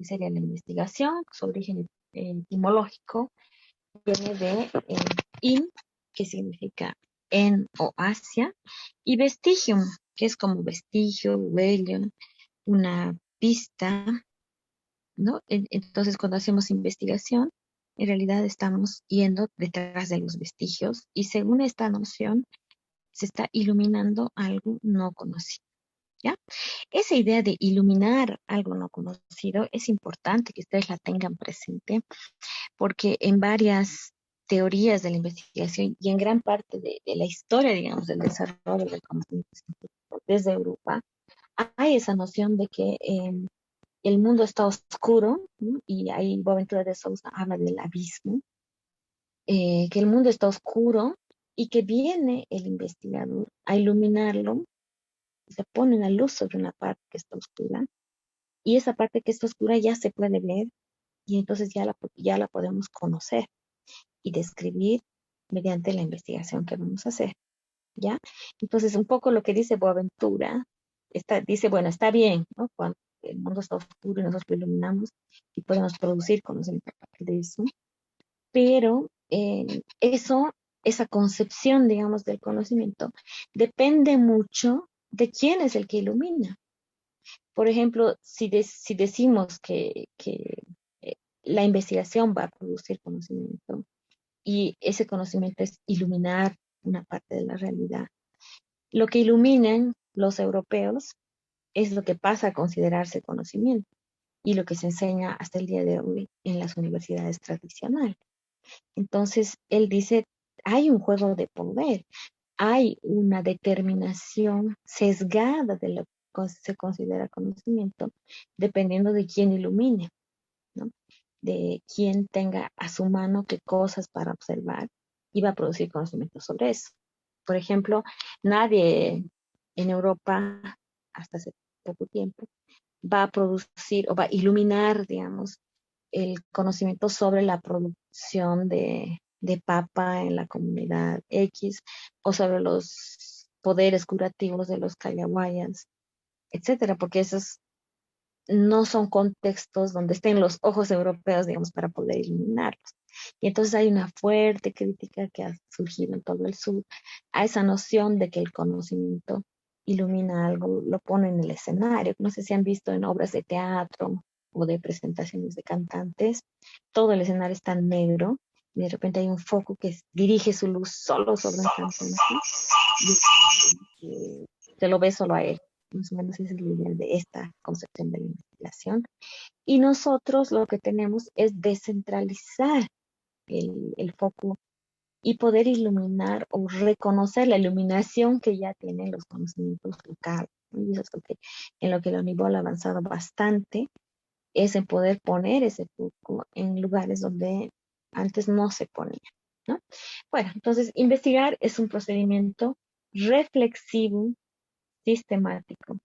sería la investigación. Su origen etimológico viene de in, que significa en o hacia, y vestigium, que es como vestigio, huella, una pista, ¿no? Entonces, cuando hacemos investigación, en realidad estamos yendo detrás de los vestigios y según esta noción, se está iluminando algo no conocido, ¿ya? Esa idea de iluminar algo no conocido es importante que ustedes la tengan presente porque en varias teorías de la investigación y en gran parte de la historia, digamos, del desarrollo del conocimiento científico desde Europa, hay esa noción de que el mundo está oscuro, ¿no? Y ahí Boaventura de Sousa habla del abismo, que el mundo está oscuro y que viene el investigador a iluminarlo, se pone una luz sobre una parte que está oscura y esa parte que está oscura ya se puede ver y entonces ya la podemos conocer y describir mediante la investigación que vamos a hacer, ¿ya? Entonces, un poco lo que dice Boaventura, dice, bueno, está bien, ¿no? Cuando el mundo está oscuro y nosotros lo iluminamos y podemos producir conocimiento a partir de eso, pero esa concepción, digamos, del conocimiento depende mucho de quién es el que ilumina. Por ejemplo, si decimos que la investigación va a producir conocimiento y ese conocimiento es iluminar una parte de la realidad, lo que iluminan los europeos es lo que pasa a considerarse conocimiento y lo que se enseña hasta el día de hoy en las universidades tradicionales. Entonces, él dice, hay un juego de poder, hay una determinación sesgada de lo que se considera conocimiento, dependiendo de quién ilumine, ¿no? De quién tenga a su mano qué cosas para observar y va a producir conocimiento sobre eso. Por ejemplo, nadie en Europa, hasta hace poco tiempo, va a producir o va a iluminar, digamos, el conocimiento sobre la producción de papa en la comunidad X o sobre los poderes curativos de los callahuayas, etcétera, porque esos no son contextos donde estén los ojos europeos, digamos, para poder iluminarlos. Y entonces hay una fuerte crítica que ha surgido en todo el sur a esa noción de que el conocimiento ilumina algo, lo pone en el escenario. No sé si han visto en obras de teatro o de presentaciones de cantantes, todo el escenario está negro y de repente hay un foco que dirige su luz solo sobre un cantante y se lo ve solo a él. Más o menos es el nivel de esta concepción de la investigación. Y nosotros lo que tenemos es descentralizar el foco y poder iluminar o reconocer la iluminación que ya tienen los conocimientos locales. Y eso es en lo que la UNIVOL ha avanzado bastante, es en poder poner ese foco en lugares donde antes no se ponía, ¿no? Bueno, entonces investigar es un procedimiento reflexivo, sistemático,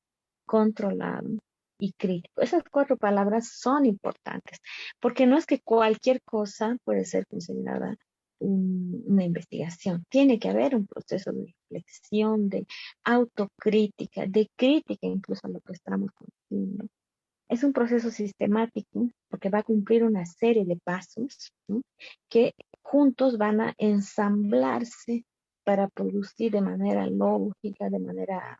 controlado y crítico. Esas cuatro palabras son importantes, porque no es que cualquier cosa puede ser considerada una investigación. Tiene que haber un proceso de reflexión, de autocrítica, de crítica incluso a lo que estamos conociendo. Es un proceso sistemático porque va a cumplir una serie de pasos, ¿no? Que juntos van a ensamblarse para producir de manera lógica, de manera,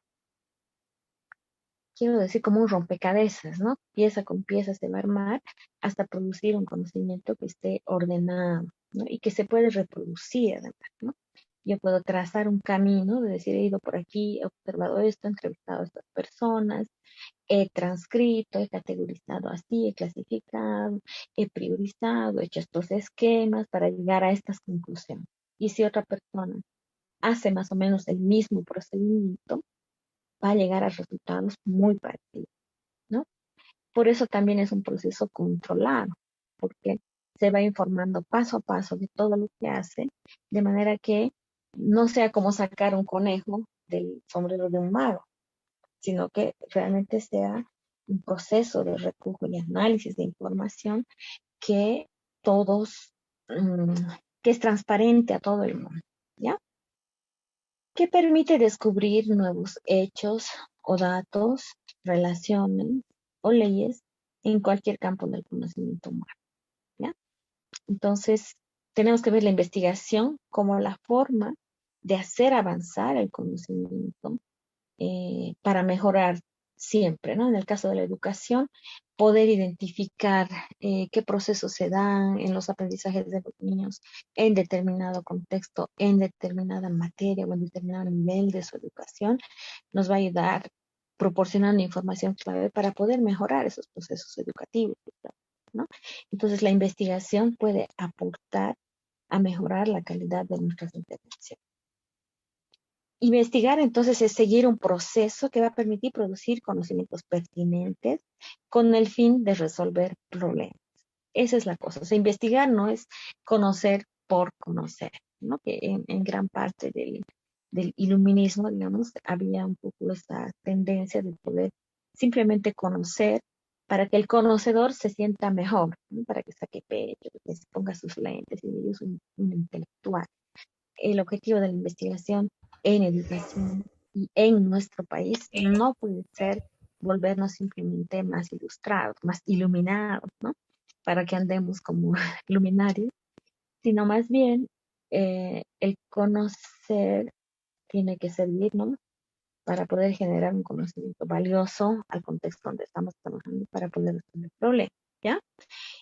quiero decir, como un rompecabezas, ¿no? Pieza con pieza se va a armar hasta producir un conocimiento que esté ordenado, ¿no? Y que se puede reproducir además, ¿no? Yo puedo trazar un camino de decir, he ido por aquí, he observado esto, he entrevistado a estas personas, he transcrito, he categorizado así, he clasificado, he priorizado, he hecho estos esquemas para llegar a estas conclusiones. Y si otra persona hace más o menos el mismo procedimiento, va a llegar a resultados muy parecidos, ¿no? Por eso también es un proceso controlado, porque se va informando paso a paso de todo lo que hace, de manera que no sea como sacar un conejo del sombrero de un mago, sino que realmente sea un proceso de refugio y análisis de información que todos, mm, que es transparente a todo el mundo, ¿ya? Que permite descubrir nuevos hechos o datos, relaciones o leyes en cualquier campo del conocimiento humano, ¿ya? Entonces, tenemos que ver la investigación como la forma de hacer avanzar el conocimiento para mejorar siempre, ¿no? En el caso de la educación, poder identificar qué procesos se dan en los aprendizajes de los niños en determinado contexto, en determinada materia o en determinado nivel de su educación, nos va a ayudar proporcionando información clave para poder mejorar esos procesos educativos, ¿no? Entonces, la investigación puede aportar a mejorar la calidad de nuestras intervenciones. Investigar entonces es seguir un proceso que va a permitir producir conocimientos pertinentes con el fin de resolver problemas. Esa es la cosa. O sea, investigar no es conocer por conocer, ¿no? Que en gran parte del iluminismo, digamos, había un poco esta tendencia de poder simplemente conocer para que el conocedor se sienta mejor, ¿no? Para que saque pecho, que se ponga sus lentes y diga, yo soy un intelectual. El objetivo de la investigación en educación y en nuestro país no puede ser volvernos simplemente más ilustrados, más iluminados, ¿no? Para que andemos como luminarios, sino más bien el conocer tiene que servirnos para poder generar un conocimiento valioso al contexto donde estamos trabajando para poder resolver problemas, ¿ya?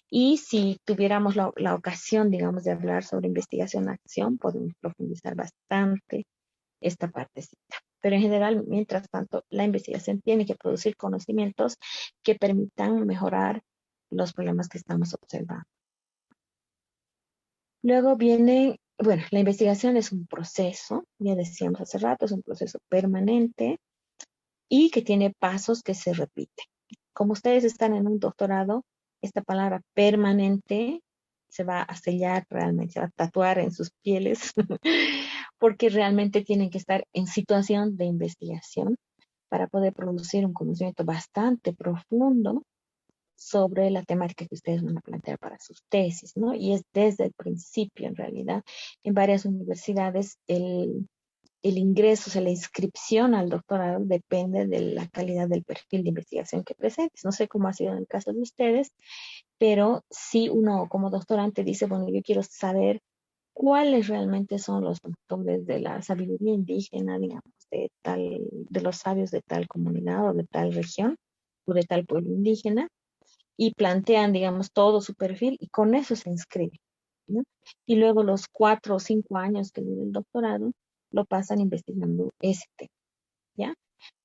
Y si tuviéramos la ocasión, digamos, de hablar sobre investigación-acción, podemos profundizar bastante esta partecita. Pero en general, mientras tanto, la investigación tiene que producir conocimientos que permitan mejorar los problemas que estamos observando. Luego viene, bueno, la investigación es un proceso, ya decíamos hace rato, es un proceso permanente y que tiene pasos que se repiten. Como ustedes están en un doctorado, esta palabra permanente se va a sellar realmente, se va a tatuar en sus pieles, porque realmente tienen que estar en situación de investigación para poder producir un conocimiento bastante profundo sobre la temática que ustedes van a plantear para sus tesis, ¿no? Y es desde el principio, en realidad, en varias universidades el ingreso, o sea, la inscripción al doctorado depende de la calidad del perfil de investigación que presentes. No sé cómo ha sido en el caso de ustedes, pero si uno como doctorante dice, bueno, yo quiero saber cuáles realmente son los factores de la sabiduría indígena, digamos, de los sabios de tal comunidad o de tal región o de tal pueblo indígena, y plantean, digamos, todo su perfil y con eso se inscribe, ¿no? Y luego los 4 o 5 años que dura el doctorado lo pasan investigando ese tema, ¿ya?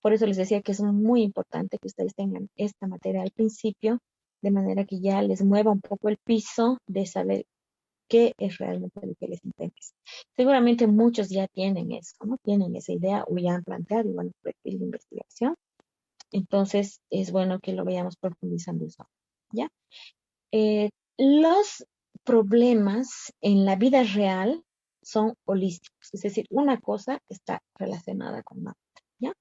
Por eso les decía que es muy importante que ustedes tengan esta materia al principio, de manera que ya les mueva un poco el piso de saber qué es realmente lo que les interesa. Seguramente muchos ya tienen eso, ¿no? Tienen esa idea o ya han planteado igual un perfil de investigación. Entonces es bueno que lo vayamos profundizando eso, ¿ya? Los problemas en la vida real son holísticos, es decir, una cosa está relacionada con la otra, ¿ya?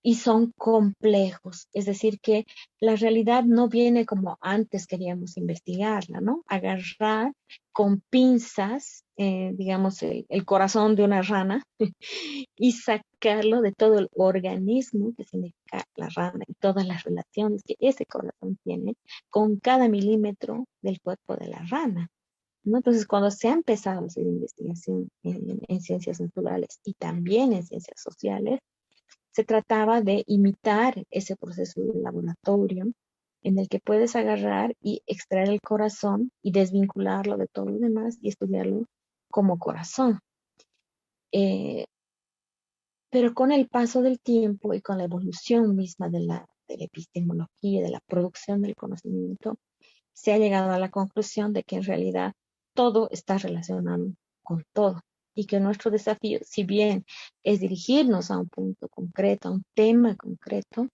Y son complejos, es decir, que la realidad no viene como antes queríamos investigarla, ¿no? Agarrar con pinzas, digamos, el corazón de una rana y sacarlo de todo el organismo que significa la rana y todas las relaciones que ese corazón tiene con cada milímetro del cuerpo de la rana, ¿no? Entonces, cuando se ha empezado a hacer investigación en ciencias naturales y también en ciencias sociales, se trataba de imitar ese proceso de laboratorio en el que puedes agarrar y extraer el corazón y desvincularlo de todo lo demás y estudiarlo como corazón. Eh, pero con el paso del tiempo y con la evolución misma de la epistemología, de la producción del conocimiento, se ha llegado a la conclusión de que en realidad todo está relacionado con todo y que nuestro desafío, si bien es dirigirnos a un punto concreto, a un tema concreto,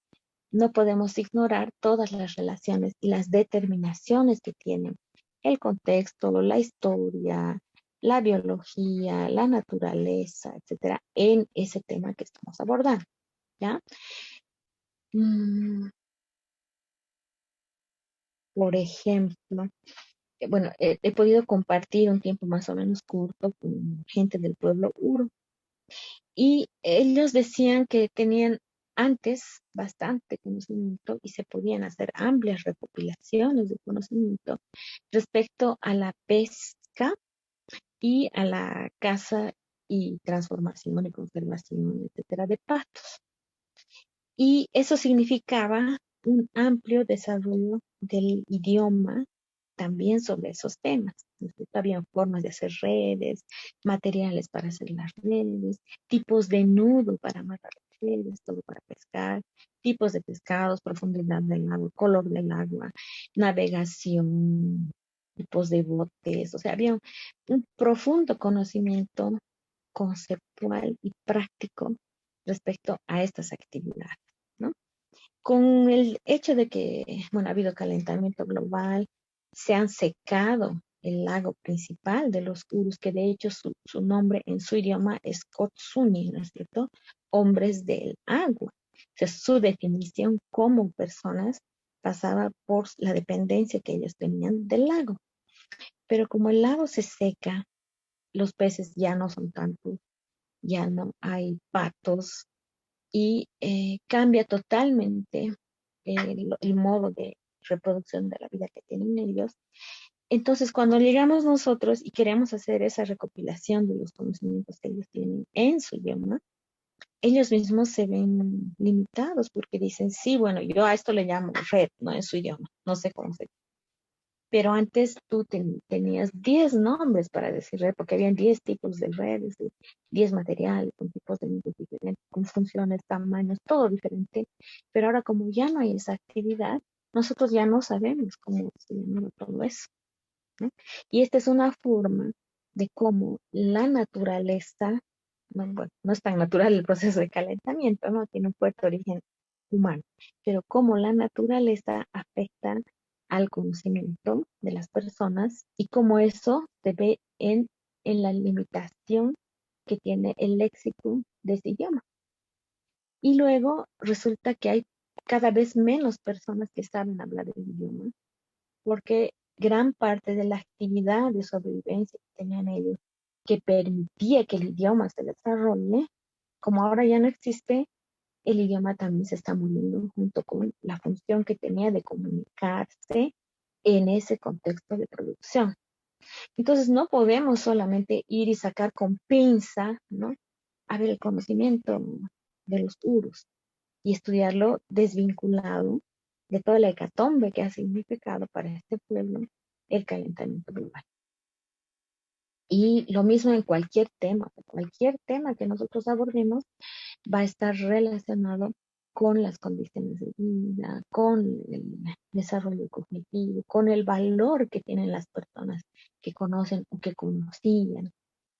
no podemos ignorar todas las relaciones y las determinaciones que tienen el contexto, la historia, la biología, la naturaleza, etcétera, en ese tema que estamos abordando, ¿ya? Mm, por ejemplo, bueno, he podido compartir un tiempo más o menos corto con gente del pueblo Uro y ellos decían que tenían antes bastante conocimiento y se podían hacer amplias recopilaciones de conocimiento respecto a la pesca y a la caza y transformación y conservación, etcétera, de patos. Y eso significaba un amplio desarrollo del idioma también sobre esos temas. Había formas de hacer redes, materiales para hacer las redes, tipos de nudo para amarrar las redes, todo para pescar, tipos de pescados, profundidad del agua, color del agua, navegación, tipos de botes. O sea, había un profundo conocimiento conceptual y práctico respecto a estas actividades, ¿no? Con el hecho de que, bueno, ha habido calentamiento global, se han secado el lago principal de los Urus, que de hecho su nombre en su idioma es Kotsuni, ¿no es cierto? Hombres del agua. O sea, su definición como personas pasaba por la dependencia que ellos tenían del lago. Pero como el lago se seca, los peces ya no son tantos, ya no hay patos, y cambia totalmente el modo de reproducción de la vida que tienen ellos. Entonces, cuando llegamos nosotros y queremos hacer esa recopilación de los conocimientos que ellos tienen en su idioma, ellos mismos se ven limitados porque dicen, sí, bueno, yo a esto le llamo red, no en su idioma, no sé cómo se. Pero antes tú tenías 10 nombres para decir red, porque habían 10 tipos de redes, 10 materiales, con tipos de nudos diferentes, con funciones, tamaños, todo diferente. Pero ahora como ya no hay esa actividad, nosotros ya no sabemos cómo se llama todo eso, ¿no? Y esta es una forma de cómo la naturaleza, no, bueno, no es tan natural el proceso de calentamiento, ¿no? Tiene un fuerte origen humano, pero cómo la naturaleza afecta al conocimiento de las personas y cómo eso se ve en la limitación que tiene el léxico de ese idioma. Y luego resulta que hay cada vez menos personas que saben hablar el idioma, porque gran parte de la actividad de sobrevivencia que tenían ellos, que permitía que el idioma se desarrolle, como ahora ya no existe, el idioma también se está muriendo junto con la función que tenía de comunicarse en ese contexto de producción. Entonces no podemos solamente ir y sacar con pinza, ¿no? A ver el conocimiento de los Urus y estudiarlo desvinculado de toda la hecatombe que ha significado para este pueblo el calentamiento global. Y lo mismo en cualquier tema que nosotros abordemos va a estar relacionado con las condiciones de vida, con el desarrollo cognitivo, con el valor que tienen las personas que conocen o que conocían,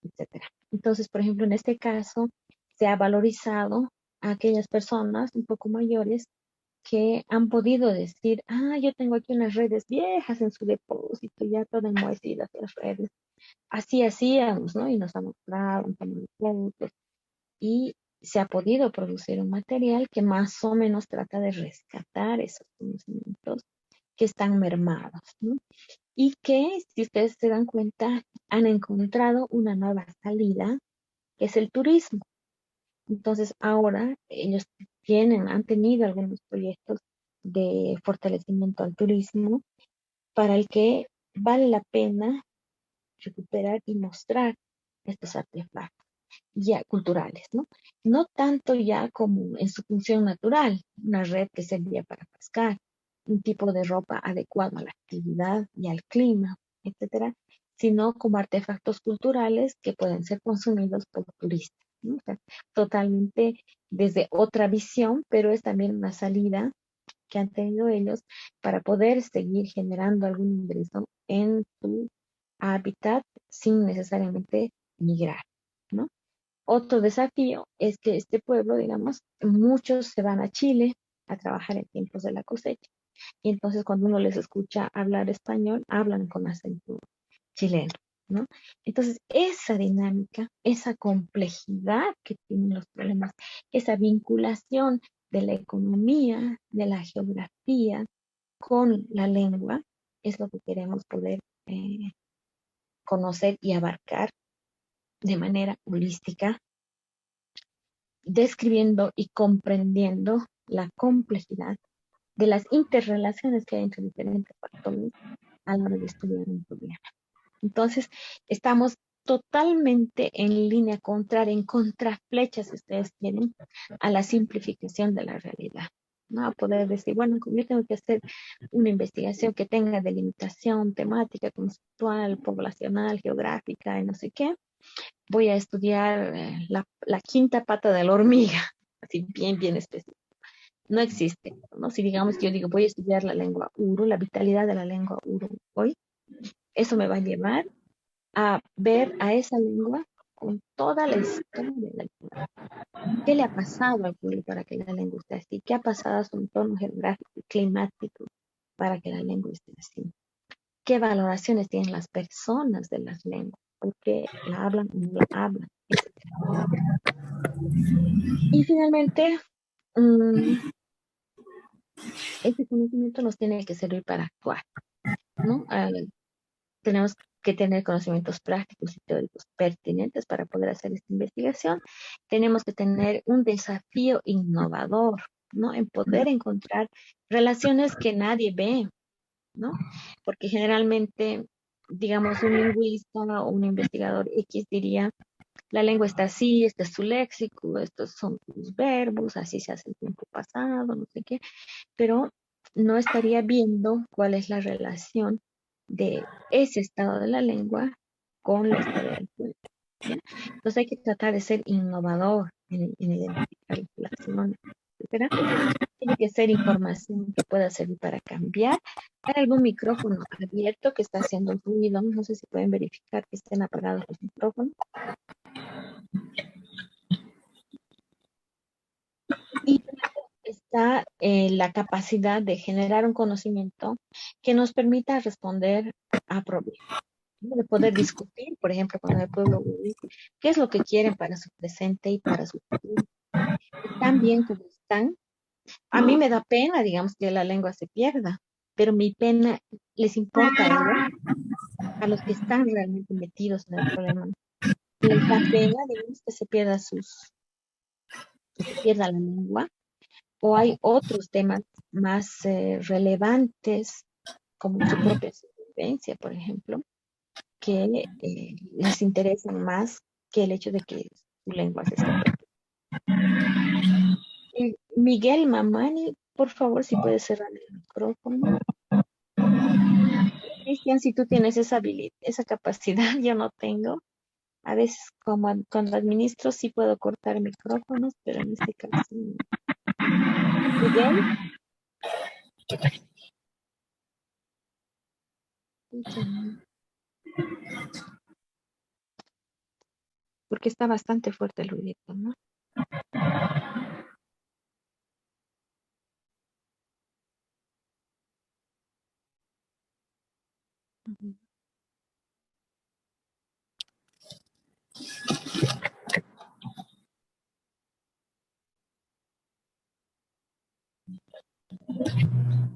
etcétera. Entonces, por ejemplo, en este caso, se ha valorizado a aquellas personas un poco mayores que han podido decir, yo tengo aquí unas redes viejas en su depósito, ya todas enmohecidas las redes. Así hacíamos, ¿no? Y nos ha mostrado, han tomado fotos, y se ha podido producir un material que más o menos trata de rescatar esos conocimientos que están mermados, ¿no? Y que, si ustedes se dan cuenta, han encontrado una nueva salida, que es el turismo. Entonces, ahora ellos han tenido algunos proyectos de fortalecimiento al turismo para el que vale la pena recuperar y mostrar estos artefactos ya culturales, ¿no? No tanto ya como en su función natural, una red que servía para pescar, un tipo de ropa adecuado a la actividad y al clima, etcétera, sino como artefactos culturales que pueden ser consumidos por turistas, ¿no? O sea, totalmente desde otra visión, pero es también una salida que han tenido ellos para poder seguir generando algún ingreso en su hábitat sin necesariamente migrar, ¿no? Otro desafío es que este pueblo, digamos, muchos se van a Chile a trabajar en tiempos de la cosecha. Y entonces cuando uno les escucha hablar español, hablan con acento chileno, ¿no? Entonces esa dinámica, esa complejidad que tienen los problemas, esa vinculación de la economía, de la geografía con la lengua, es lo que queremos poder conocer y abarcar de manera holística describiendo y comprendiendo la complejidad de las interrelaciones que hay entre diferentes factores a la hora de estudiar un problema. Entonces, estamos totalmente en línea contraria, en contraflecha, si ustedes quieren, a la simplificación de la realidad. ¿No? A poder decir, bueno, como yo tengo que hacer una investigación que tenga delimitación temática, conceptual, poblacional, geográfica y no sé qué, voy a estudiar la quinta pata de la hormiga, así bien, bien específico. No existe, ¿no? Si digamos que yo digo, voy a estudiar la lengua Uru, la vitalidad de la lengua Uru hoy, eso me va a llevar a ver a esa lengua con toda la historia del pueblo. ¿Qué le ha pasado al pueblo para que la lengua esté así? ¿Qué ha pasado a su entorno geográfico y climático para que la lengua esté así? ¿Qué valoraciones tienen las personas de las lenguas? ¿Por qué la hablan o no la hablan? Etcétera. Y finalmente, mmm, este conocimiento nos tiene que servir para actuar, ¿no? Tenemos que tener conocimientos prácticos y teóricos pertinentes para poder hacer esta investigación. Tenemos que tener un desafío innovador, ¿no? En poder encontrar relaciones que nadie ve, ¿no? Porque generalmente, digamos, un lingüista o un investigador X diría, la lengua está así, este es su léxico, estos son sus verbos, así se hace el tiempo pasado, no sé qué, pero no estaría viendo cuál es la relación de ese estado de la lengua con la historia del pueblo, ¿ya? Entonces hay que tratar de ser innovador en identificar las relaciones, etcétera. Tiene que ser información que pueda servir para cambiar. Hay algún micrófono abierto que está haciendo ruido. No sé si pueden verificar que estén apagados los micrófonos. Y está la capacidad de generar un conocimiento que nos permita responder a problemas, ¿no? De poder discutir, por ejemplo, con el pueblo Uri, qué es lo que quieren para su presente y para su futuro. Están bien como están. A mí me da pena, digamos, que la lengua se pierda, pero mi pena les importa a ellos, a los que están realmente metidos en el problema. Les da pena, digamos, que se pierda que se pierda la lengua, o hay otros temas más relevantes, como su propia supervivencia, por ejemplo, que les interesan más que el hecho de que su lengua se esté perdiendo. Miguel Mamani, por favor, si puedes cerrar el micrófono. Cristian, si tú tienes esa habilidad, esa capacidad, yo no tengo. A veces, como cuando administro, sí puedo cortar micrófonos, pero en este caso no. Miguel, escúchame, porque está bastante fuerte el ruido, ¿no? Ujú.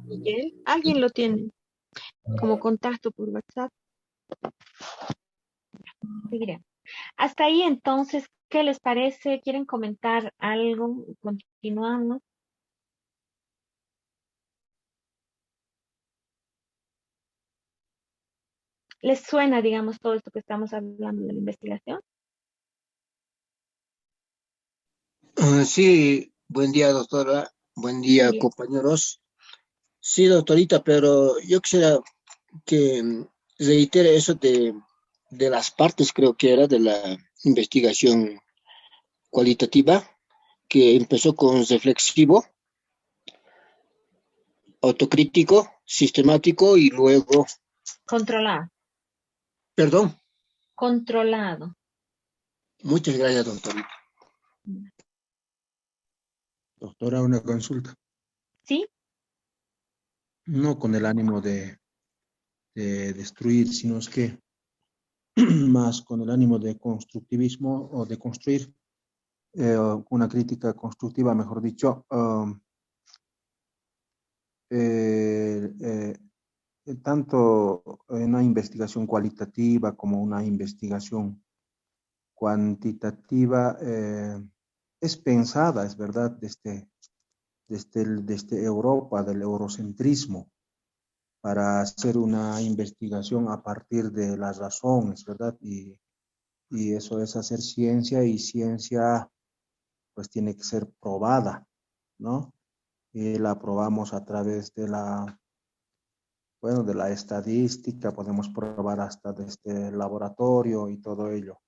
Miguel, alguien lo tiene como contacto por WhatsApp. Seguiré. Hasta ahí entonces, ¿qué les parece? ¿Quieren comentar algo? Continuamos. ¿Les suena, digamos, todo esto que estamos hablando de la investigación? Sí, buen día, doctora. Buen día, Bien. compañeros. Sí, doctorita, pero yo quisiera que reitere eso de las partes, creo que era, de la investigación cualitativa, que empezó con reflexivo, autocrítico, sistemático y luego, Controlado. perdón, Controlado. muchas gracias, doctorita. Doctora, una consulta. ¿Sí? No con el ánimo de destruir, sino es que más con el ánimo de constructivismo o de construir una crítica constructiva, mejor dicho. Eh, eh, Tanto en una investigación cualitativa como una investigación cuantitativa, es pensada, es verdad, desde Europa, del eurocentrismo, para hacer una investigación a partir de las razones, ¿verdad? Y eso es hacer ciencia, y ciencia pues tiene que ser probada, ¿no? Y la probamos a través de bueno, de la estadística, podemos probar hasta desde el laboratorio y todo ello.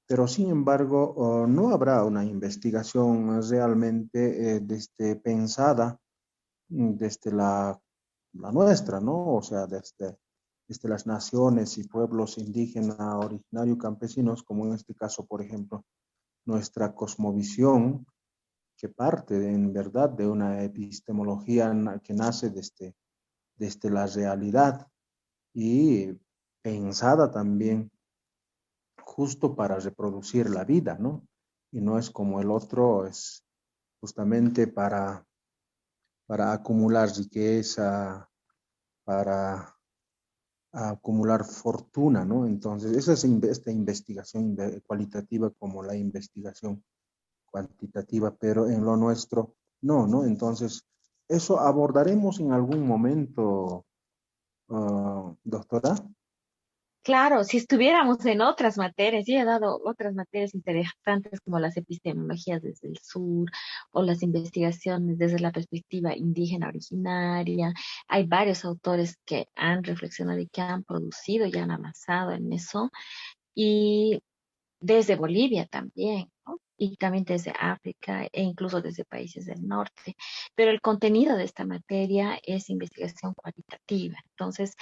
Pero sin embargo, no habrá una investigación realmente pensada desde la nuestra, ¿no? O sea, desde las naciones y pueblos indígenas, originarios, campesinos, como en este caso, por ejemplo, nuestra cosmovisión, que parte en verdad de una epistemología que nace desde la realidad y pensada también justo para reproducir la vida, ¿no? Y no es como el otro, es justamente para acumular riqueza, para acumular fortuna, ¿no? Entonces, esa es esta investigación cualitativa como la investigación cuantitativa, pero en lo nuestro no, ¿no? Entonces, eso abordaremos en algún momento, doctora. Claro, si estuviéramos en otras materias, yo he dado otras materias interesantes como las epistemologías desde el sur o las investigaciones desde la perspectiva indígena originaria. Hay varios autores que han reflexionado y que han producido y han avanzado en eso. Y desde Bolivia también, ¿no? Y también desde África e incluso desde países del norte. Pero el contenido de esta materia es investigación cualitativa. Entonces,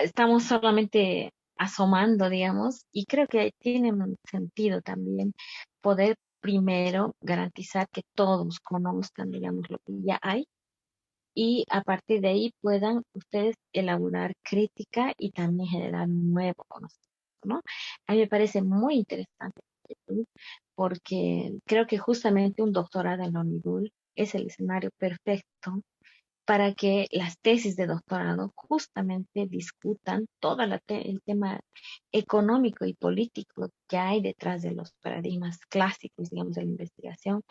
estamos solamente asomando, digamos, y creo que tiene un sentido también poder primero garantizar que todos conozcan, digamos, lo que ya hay y a partir de ahí puedan ustedes elaborar crítica y también generar nuevo conocimiento, ¿no? A mí me parece muy interesante porque creo que justamente un doctorado en la UNIDUL es el escenario perfecto para que las tesis de doctorado justamente discutan todo el tema económico y político que hay detrás de los paradigmas clásicos, digamos, de la investigación